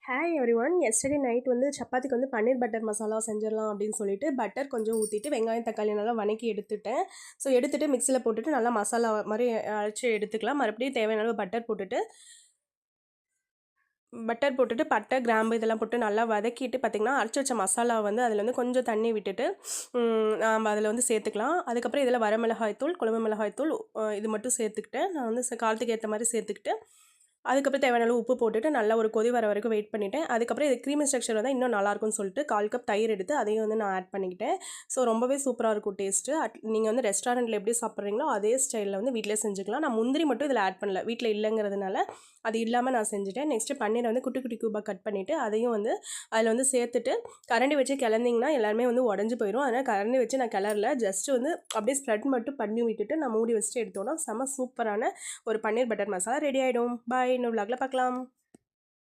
Hi everyone. Yesterday night வந்து சப்பாத்திக்கு வந்து பன்னீர் பட்டர் மசாலா செஞ்சிடலாம் அப்படின்னு சொல்லிட்டு பட்டர் கொஞ்சம் ஊற்றிட்டு வெங்காயம் தக்காளி நல்லா வதக்கி எடுத்துட்டேன். ஸோ எடுத்துட்டு மிக்சியில் போட்டுட்டு நல்லா மசாலா மாதிரி அரைச்சி எடுத்துக்கலாம். மறுபடியும் தேவையான அளவு பட்டர் போட்டுட்டு பட்டை கிராம்பு இதெல்லாம் போட்டு நல்லா வதக்கிட்டு பார்த்திங்கன்னா அரைச்சி வச்ச மசாலா வந்து அதில் வந்து கொஞ்சம் தண்ணி விட்டுட்டு நம்ம அதில் வந்து சேர்த்துக்கலாம். அதுக்கப்புறம் இதில் வரமிளகாய் தூள், குழம்பு மிளகாய் தூள் இது மட்டும் சேர்த்துக்கிட்டேன். நான் வந்து காரத்துக்கு ஏற்ற மாதிரி சேர்த்துக்கிட்டு அதுக்கப்புறம் தேவையான அளவு உப்பு போட்டுட்டு நல்லா ஒரு கொதி வர வரைக்கும் வெயிட் பண்ணிட்டேன். அதுக்கப்புறம் இது க்ரீமி ஸ்ட்ரக்சர் வந்தால் இன்னும் நல்லாயிருக்கும்னு சொல்லிட்டு 1/4 கப் தயிர் எடுத்து அதையும் வந்து நான் ஆட் பண்ணிக்கிட்டேன். ஸோ ரொம்பவே சூப்பராக இருக்கும் டேஸ்ட்டு. நீங்கள் வந்து ரெஸ்டாரண்ட்டில் எப்படி சாப்பிட்றீங்களோ அதே ஸ்டைலில் வந்து வீட்டிலே செஞ்சுக்கலாம். நான் முந்திரி மட்டும் இதில் ஆட் பண்ணல, வீட்டில் இல்லைங்கிறதுனால அது இல்லாமல் நான் செஞ்சுட்டேன். நெக்ஸ்ட்டு பன்னீரை வந்து குட்டி குட்டி க்யூபாக கட் பண்ணிவிட்டு அதையும் வந்து அதில் வந்து சேர்த்துட்டு கரண்டி வச்சு கிளந்திங்கன்னா எல்லாமே வந்து உடஞ்சி போயிடும். அதனால் கரண்டி வச்சு நான் கிளறல, ஜஸ்ட்டு வந்து அப்படியே ஸ்ப்ரெட் மட்டும் பண்ணி விட்டுட்டு நான் மூடி வச்சுட்டு எடுத்தோன்னா செம சூப்பரான ஒரு பன்னீர் பட்டர் மசாலா ரெடி ஆகிடும். பாய். இன்னொரு vlogல பார்க்கலாம்.